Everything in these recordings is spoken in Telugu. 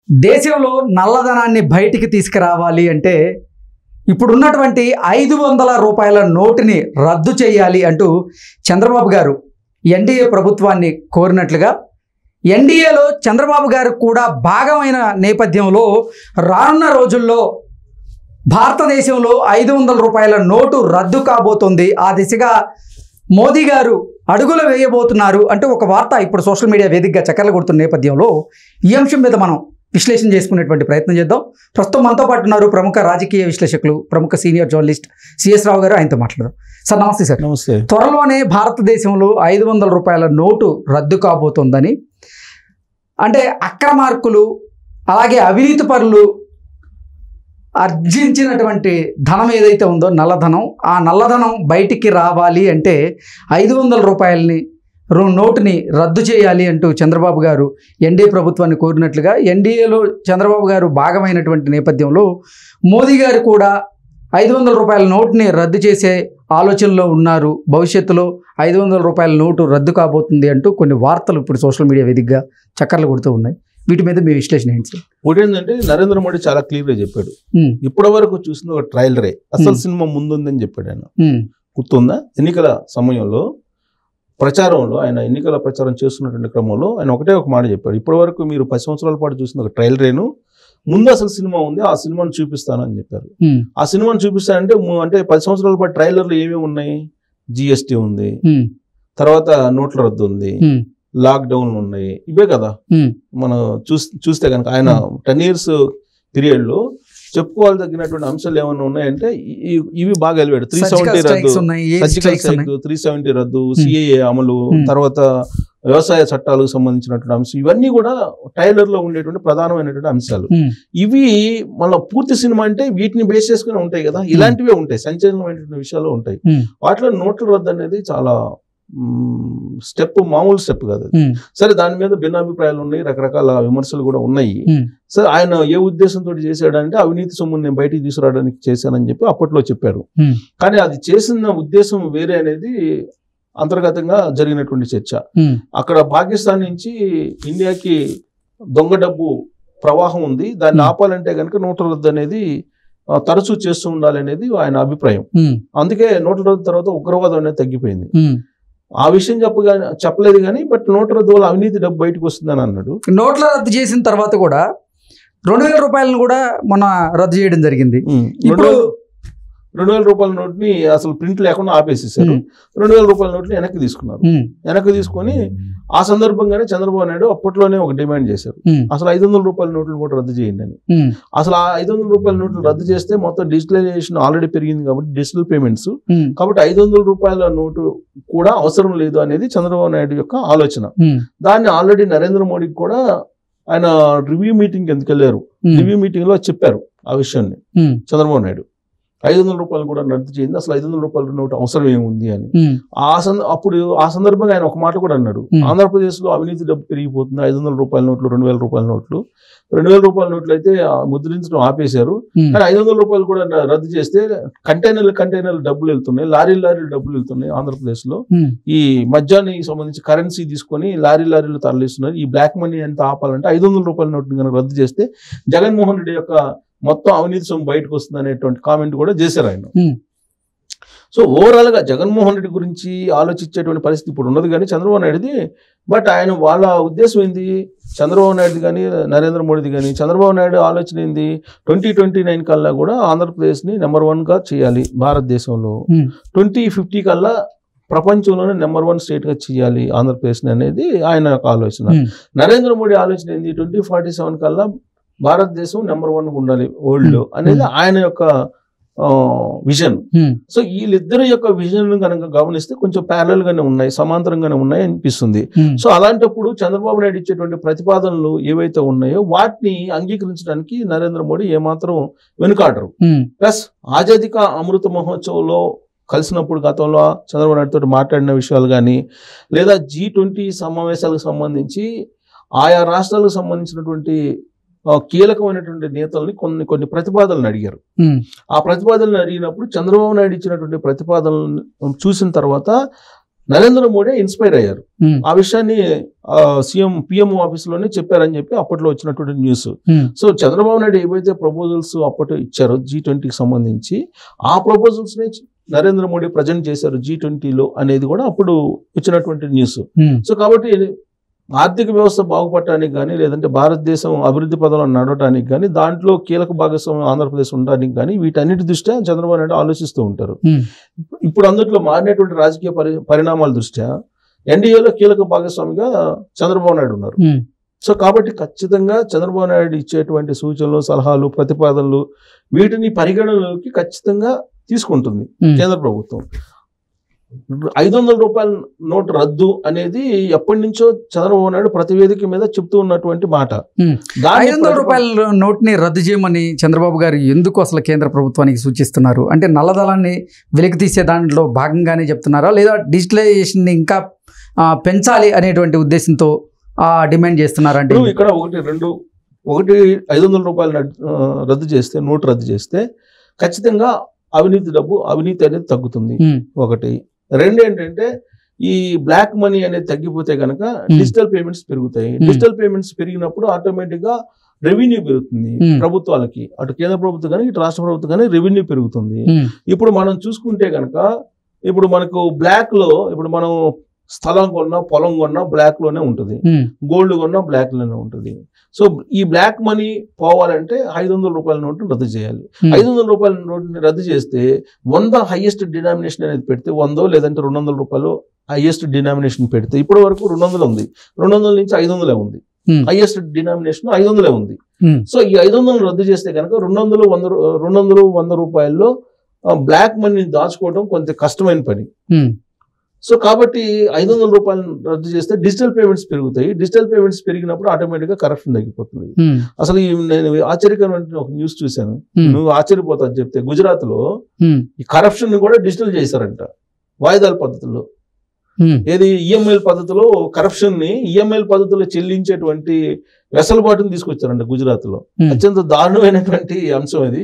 దేశంలో నల్లధనాన్ని బయటికి తీసుకురావాలి అంటే ఇప్పుడున్నటువంటి 500 రూపాయల నోటుని రద్దు చేయాలి అంటూ చంద్రబాబు గారు ఎన్డీఏ ప్రభుత్వాన్ని కోరినట్లుగా ఎన్డీఏలో చంద్రబాబు గారు కూడా భాగమైన నేపథ్యంలో రానున్న రోజుల్లో భారతదేశంలో 500 రూపాయల నోటు రద్దు కాబోతుంది. ఆ దిశగా మోదీ గారు అడుగులు వేయబోతున్నారు అంటూ ఒక వార్త ఇప్పుడు సోషల్ మీడియా వేదికగా చక్కర్లు కొడుతున్న నేపథ్యంలో ఈ అంశం మీద మనం విశ్లేషణ చేసుకునేటువంటి ప్రయత్నం చేద్దాం. ప్రస్తుతం మనతో పాటు ఉన్నారు ప్రముఖ రాజకీయ విశ్లేషకులు, ప్రముఖ సీనియర్ జర్నలిస్ట్ సిఎస్ రావు గారు. ఆయనతో మాట్లాడదాం. సార్ నమస్తే. సార్ నమస్తే. త్వరలోనే భారతదేశంలో 500 రూపాయల నోటు రద్దు కాబోతోందని, అంటే అక్రమార్కులు అలాగే అవినీతి పరులు ఆర్జించినటువంటి ధనం ఏదైతే ఉందో నల్లధనం, ఆ నల్లధనం బయటికి రావాలి అంటే 500 రూపాయలని నోటుని రద్దు చేయాలి అంటూ చంద్రబాబు గారు ఎన్డీఏ ప్రభుత్వాన్ని కోరినట్లుగా ఎన్డీఏలో చంద్రబాబు గారు భాగమైనటువంటి నేపథ్యంలో మోదీ గారు కూడా 500 రూపాయల నోటుని రద్దు చేసే ఆలోచనలో ఉన్నారు. భవిష్యత్తులో 500 రూపాయల నోటు రద్దు కాబోతుంది అంటూ కొన్ని వార్తలు ఇప్పుడు సోషల్ మీడియా వేదికగా చక్కర్లు కొడుతూ ఉన్నాయి. వీటి మీద మీ విశ్లేషణ ఏంటి సార్? ఒకటి ఏంటంటే నరేంద్ర మోడీ చాలా క్లియర్గా చెప్పాడు. ఇప్పటి వరకు చూసిన ఒక ట్రైలరే, అసలు సినిమా ముందుందని చెప్పాడు ఆయన. గుర్తుందా? ఎన్నికల సమయంలో ప్రచారంలో, ఆయన ఎన్నికల ప్రచారం చేస్తున్నటువంటి క్రమంలో ఆయన ఒకటే ఒక మాట చెప్పాడు. ఇప్పటి వరకు మీరు 10 సంవత్సరాల పాటు చూసిన ఒక ట్రైలరేను, ముందు అసలు సినిమా ఉంది, ఆ సినిమాను చూపిస్తానని చెప్పారు. ఆ సినిమాను చూపిస్తానంటే అంటే 10 సంవత్సరాల పాటు ట్రైలర్లు ఏమేమి ఉన్నాయి? జిఎస్టీ ఉంది, తర్వాత నోట్ల రద్దు ఉంది, లాక్డౌన్ ఉన్నాయి, ఇవే కదా. మనం చూస్తే కనుక ఆయన 10 years పీరియడ్లో చెప్పుకోవాలి తగ్గినటువంటి అంశాలు ఏమైనా ఉన్నాయంటే ఇవి బాగా ఎలివేడు. 370 రద్దు, సర్జికల్ స్ట్రైక్ 370 రద్దు, సిఏఏ అమలు, తర్వాత వ్యవసాయ చట్టాలకు సంబంధించినటువంటి అంశం, ఇవన్నీ కూడా ట్రైలర్లో ఉండేటువంటి ప్రధానమైనటువంటి అంశాలు. ఇవి మళ్ళీ పూర్తి సినిమా అంటే వీటిని బేస్ చేసుకుని ఉంటాయి కదా, ఇలాంటివే ఉంటాయి, సంచలనమైనటువంటి విషయాలు ఉంటాయి. వాటిలో నోట్ల రద్దు అనేది చాలా స్టెప్, మామూలు స్టెప్ కాదు. సరే, దాని మీద భిన్నాభిప్రాయాలు ఉన్నాయి, రకరకాల విమర్శలు కూడా ఉన్నాయి. సరే, ఆయన ఏ ఉద్దేశంతో చేశాడంటే అవినీతి సొమ్ముని నేను బయటికి తీసుకురావడానికి చేశానని చెప్పి అప్పట్లో చెప్పారు. కానీ అది చేసిన ఉద్దేశం వేరే అనేది అంతర్గతంగా జరిగినటువంటి చర్చ. అక్కడ పాకిస్తాన్ నుంచి ఇండియాకి దొంగ డబ్బు ప్రవాహం ఉంది, దాన్ని ఆపాలంటే కనుక నోట్ల రద్దు అనేది తరచూ చేస్తూ ఉండాలి అనేది ఆయన అభిప్రాయం. అందుకే నోట్ల రద్దు తర్వాత ఉగ్రవాదం అనేది తగ్గిపోయింది. ఆ విషయం చెప్పలేదు కానీ బట్ నోట్ల రద్దు వల్ల అవినీతి డబ్బు బయటకు వస్తుందని అన్నాడు. నోట్ల రద్దు చేసిన తర్వాత కూడా 2000 రూపాయలను కూడా మన రద్దు చేయడం జరిగింది. ఇప్పుడు 2000 రూపాయల నోట్ని అసలు ప్రింట్ లేకుండా ఆపేసేసారు. 2000 రూపాయల నోట్ని వెనక్కి తీసుకున్నారు. వెనక్కి తీసుకొని ఆ సందర్భంగానే చంద్రబాబు నాయుడు అప్పట్లోనే ఒక డిమాండ్ చేశారు, అసలు 500 రూపాయల నోట్లు కూడా రద్దు చేయండి అని. అసలు ఆ 500 రూపాయల నోట్లు రద్దు చేస్తే మొత్తం డిజిటలైజేషన్ ఆల్రెడీ పెరిగింది కాబట్టి, డిజిటల్ పేమెంట్స్ కాబట్టి 500 రూపాయల నోటు కూడా అవసరం లేదు అనేది చంద్రబాబు నాయుడు యొక్క ఆలోచన. దాన్ని ఆల్రెడీ నరేంద్ర మోడీకి కూడా ఆయన రివ్యూ మీటింగ్ ఎందుకు వెళ్ళారు, రివ్యూ మీటింగ్ లో చెప్పారు ఆ విషయాన్ని చంద్రబాబు నాయుడు. 500 రూపాయలు కూడా రద్దు చేయండి, అసలు 500 రూపాయల నోటు అవసరం ఏముంది అని. అప్పుడు ఆ సందర్భంగా ఆయన ఒక మాట కూడా అన్నాడు, ఆంధ్రప్రదేశ్ లో అవినీతి డబ్బు పెరిగిపోతుంది, 500 రూపాయల నోట్లు, 2000 రూపాయల నోట్లు, 2000 రూపాయల నోట్లు అయితే ముద్రించడం ఆపేశారు. కానీ 500 రూపాయలు కూడా రద్దు చేస్తే కంటైనర్లు డబ్బులు వెళ్తున్నాయి, లారీలు డబ్బులు వెళ్తున్నాయి ఆంధ్రప్రదేశ్ లో. ఈ మద్యానికి సంబంధించి కరెన్సీ తీసుకొని లారీలు తరలిస్తున్నారు. ఈ బ్లాక్ మనీ ఎంత ఆపాలంటే 500 రూపాయల నోట్ని కనుక రద్దు చేస్తే జగన్మోహన్ రెడ్డి యొక్క మొత్తం అవినీతి సొమ్ము బయటకు వస్తుంది అనేటువంటి కామెంట్ కూడా చేశారు ఆయన. సో ఓవరాల్ గా జగన్మోహన్ రెడ్డి గురించి ఆలోచించేటువంటి పరిస్థితి ఇప్పుడు ఉన్నది కానీ చంద్రబాబు నాయుడుది. బట్ ఆయన వాళ్ళ ఉద్దేశం ఏంది, చంద్రబాబు నాయుడు కానీ నరేంద్ర మోడీది కానీ, చంద్రబాబు నాయుడు ఆలోచన ఏంది, 2029 కల్లా కూడా ఆంధ్రప్రదేశ్ ని నెంబర్ 1 గా చేయాలి భారతదేశంలో, 2050 కల్లా ప్రపంచంలోనే నెంబర్ 1 స్టేట్ గా చేయాలి ఆంధ్రప్రదేశ్ అనేది ఆయన యొక్క ఆలోచన. నరేంద్ర మోడీ ఆలోచన ఏంది, 2047 కల్లా భారతదేశం నెంబర్ 1 ఉండాలి వరల్డ్ లో అనేది ఆయన యొక్క విజన్. సో వీళ్ళిద్దరి యొక్క విజన్ కనుక గమనిస్తే కొంచెం ప్యారలల్ గానే ఉన్నాయి, సమాంతరంగానే ఉన్నాయి అనిపిస్తుంది. సో అలాంటప్పుడు చంద్రబాబు నాయుడు ఇచ్చేటువంటి ప్రతిపాదనలు ఏవైతే ఉన్నాయో వాటిని అంగీకరించడానికి నరేంద్ర మోడీ ఏమాత్రం వెనుకాడరు. ప్లస్ ఆజాదీ కా అమృత మహోత్సవంలో కలిసినప్పుడు గతంలో చంద్రబాబు నాయుడుతో మాట్లాడిన విషయాలు కానీ, లేదా G20 సమావేశాలకు సంబంధించి ఆయా రాష్ట్రాలకు సంబంధించినటువంటి కీలకమైనటువంటి నేతల్ని కొన్ని ప్రతిపాదనలు అడిగారు. ఆ ప్రతిపాదనలు అడిగినప్పుడు చంద్రబాబు నాయుడు ఇచ్చినటువంటి ప్రతిపాదనలు చూసిన తర్వాత నరేంద్ర మోడీ ఇన్స్పైర్ అయ్యారు. ఆ విషయాన్ని పిఎం ఆఫీస్లోనే చెప్పారని చెప్పి అప్పట్లో వచ్చినటువంటి న్యూస్. సో చంద్రబాబు నాయుడు ఏవైతే ప్రపోజల్స్ అప్పట్లో ఇచ్చారో G20కి సంబంధించి, ఆ ప్రపోజల్స్ ని నరేంద్ర మోడీ ప్రజెంట్ చేశారు G20లో అనేది కూడా అప్పుడు వచ్చినటువంటి న్యూస్. సో కాబట్టి ఆర్థిక వ్యవస్థ బాగుపడటానికి కానీ, లేదంటే భారతదేశం అభివృద్ధి పదంలో నడవడానికి కానీ, దాంట్లో కీలక భాగస్వామ్యం ఆంధ్రప్రదేశ్ ఉండడానికి కానీ, వీటన్నిటి దృష్ట్యా చంద్రబాబు నాయుడు ఆలోచిస్తూ ఉంటారు. ఇప్పుడు అందుట్లో మారినటువంటి రాజకీయ పరిణామాల దృష్ట్యా ఎన్డీఏలో కీలక భాగస్వామిగా చంద్రబాబు నాయుడు ఉన్నారు. సో కాబట్టి ఖచ్చితంగా చంద్రబాబు నాయుడు ఇచ్చేటువంటి సూచనలు, సలహాలు, ప్రతిపాదనలు వీటిని పరిగణనలోకి ఖచ్చితంగా తీసుకుంటుంది కేంద్ర ప్రభుత్వం. 500 రూపాయల నోటు రద్దు అనేది ఎప్పటి నుంచో చంద్రబాబు నాయుడు ప్రతి వేదిక మీద చెప్తూ ఉన్నటువంటి మాట. 500 రూపాయల నోట్ని రద్దు చేయమని చంద్రబాబు గారు ఎందుకు అసలు కేంద్ర ప్రభుత్వానికి సూచిస్తున్నారు? అంటే నల్లధనాన్ని వెలికి తీసే దాంట్లో భాగంగానే చెప్తున్నారా, లేదా డిజిటలైజేషన్ని ఇంకా పెంచాలి అనేటువంటి ఉద్దేశంతో డిమాండ్ చేస్తున్నారా? అంటే ఇక్కడ ఒకటి 500 రూపాయలు రద్దు చేస్తే, నోటు రద్దు చేస్తే ఖచ్చితంగా అవినీతి అనేది తగ్గుతుంది. ఒకటి. రెండు ఏంటంటే ఈ బ్లాక్ మనీ అనేది తగ్గిపోతే కనుక డిజిటల్ పేమెంట్స్ పెరుగుతాయి. డిజిటల్ పేమెంట్స్ పెరిగినప్పుడు ఆటోమేటిక్ గా రెవెన్యూ పెరుగుతుంది ప్రభుత్వాలకి, అటు కేంద్ర ప్రభుత్వం కానీ ఇటు రాష్ట్ర ప్రభుత్వం కానీ రెవెన్యూ పెరుగుతుంది. ఇప్పుడు మనం చూసుకుంటే కనుక ఇప్పుడు మనకు బ్లాక్ లో ఇప్పుడు మనం స్థలం కొన్నా, పొలం కొన్నా బ్లాక్ లోనే ఉంటుంది, గోల్డ్ కొన్నా బ్లాక్ లోనే ఉంటుంది. సో ఈ బ్లాక్ మనీ పోవాలంటే 500 రూపాయల నోటును రద్దు చేయాలి. 500 రూపాయల నోటుని రద్దు చేస్తే 100 హైయెస్ట్ డినామినేషన్ అనేది పెడితే 100 లేదంటే 200 రూపాయలు హైయెస్ట్ డినామినేషన్ పెడితే, ఇప్పటి వరకు 200 ఉంది, 200 నుంచి 500 ఉంది, హైయెస్ట్ డినామినేషన్ 500 ఉంది. సో ఈ 500 రద్దు చేస్తే కనుక 200 రూపాయల్లో బ్లాక్ మనీని దాచుకోవడం కొంత కష్టమైన పని. సో కాబట్టి 500 రూపాయలు రద్దు చేస్తే డిజిటల్ పేమెంట్స్ పెరుగుతాయి. డిజిటల్ పేమెంట్స్ పెరిగినప్పుడు ఆటోమేటిక్ గా కరప్షన్ తగ్గిపోతుంది. అసలు నేను ఆశ్చర్యకరమైన ఒక న్యూస్ చూశాను, నువ్వు ఆశ్చర్యపోతావు చెప్తే. గుజరాత్ లో ఈ కరప్షన్ ని కూడా డిజిటల్ చేశారంట, వాయిదాల పద్ధతిలో. ఏది ఈఎంఐల పద్ధతిలో కరప్షన్ ని ఈఎంఐల పద్ధతిలో చెల్లించేటువంటి వెసలుబాటుని తీసుకొచ్చారంట గుజరాత్ లో. అత్యంత దారుణమైనటువంటి అంశం ఇది.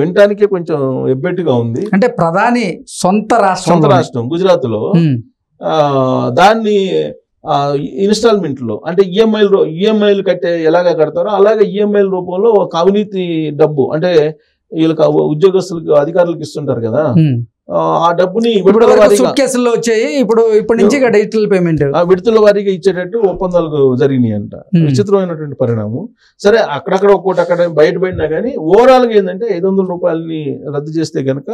వినటానికే కొంచెం ఎబ్బెట్టుగా ఉంది. అంటే ప్రధాని సొంత రాష్ట్రం గుజరాత్ లో దాన్ని ఇన్స్టాల్మెంట్ లో, అంటే ఈఎంఐలు కట్టే ఎలాగా కడతారో అలాగే ఈఎంఐల రూపంలో ఒక అవినీతి డబ్బు, అంటే వీళ్ళకి ఉద్యోగస్తులకు అధికారులకు ఇస్తుంటారు కదా, ఆ డబ్బుని వచ్చాయి. ఇప్పటి నుంచి డిజిటల్ పేమెంట్ విడతల వారీగా ఇచ్చేటట్టు ఒప్పందాలు జరిగినాయి అంట. విచిత్రమైనటువంటి పరిణామం. సరే అక్కడక్కడ ఒక్కోటి అక్కడ బయటపడినా కానీ ఓవరాల్ గా ఏంటంటే 500 రూపాయలని రద్దు చేస్తే కనుక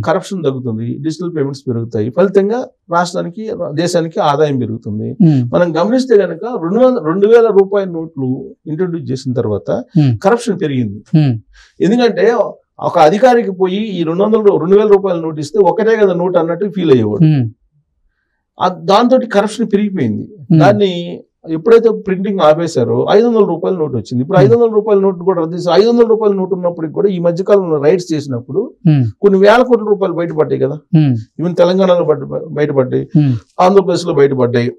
కరప్షన్ తగ్గుతుంది, డిజిటల్ పేమెంట్స్ పెరుగుతాయి, ఫలితంగా రాష్ట్రానికి, దేశానికి ఆదాయం పెరుగుతుంది. మనం గమనిస్తే కనుక 2000 రూపాయల నోట్లు ఇంట్రొడ్యూస్ చేసిన తర్వాత కరప్షన్ పెరిగింది. ఎందుకంటే ఒక అధికారికి పోయి ఈ 2000 రూపాయల నోటు ఇస్తే ఒకటే కదా నోట్ అన్నట్టు ఫీల్ అయ్యేవాడు. దాంతో కరప్షన్ పెరిగిపోయింది. దాన్ని ఎప్పుడైతే ప్రింటింగ్ ఆపేశారో 500 రూపాయల నోటు వచ్చింది. ఇప్పుడు 500 రూపాయల నోటు కూడా రద్దు చేసి 500 రూపాయల నోటు ఉన్నప్పటికి కూడా ఈ మధ్యకాలంలో రైడ్స్ చేసినప్పుడు కొన్ని వేల కోట్ల రూపాయలు బయటపడ్డాయి కదా. ఈవెన్ తెలంగాణలో బయటపడ్డాయి, ఆంధ్రప్రదేశ్ లో బయటపడ్డాయి.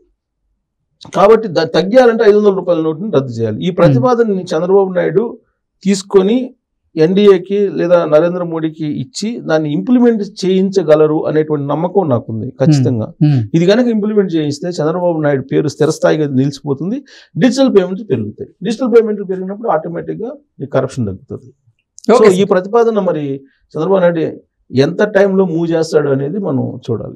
కాబట్టి తగ్గాలంటే 500 రూపాయల నోటుని రద్దు చేయాలి. ఈ ప్రతిపాదనని చంద్రబాబు నాయుడు తీసుకొని ఎన్డీఏకి లేదా నరేంద్ర మోడీకి ఇచ్చి దాన్ని ఇంప్లిమెంట్ చేయించగలరు అనేటువంటి నమ్మకం నాకుంది ఖచ్చితంగా. ఇది కనుక ఇంప్లిమెంట్ చేయిస్తే చంద్రబాబు నాయుడు పేరు స్థిరస్థాయిగా నిలిచిపోతుంది, డిజిటల్ పేమెంట్లు పెరుగుతాయి. డిజిటల్ పేమెంట్లు పెరిగినప్పుడు ఆటోమేటిక్ గా ఈ కరప్షన్ తగ్గుతుంది. సో ఈ ప్రతిపాదన మరి చంద్రబాబు నాయుడు ఎంత టైంలో మూవ్ చేస్తాడు అనేది మనం చూడాలి.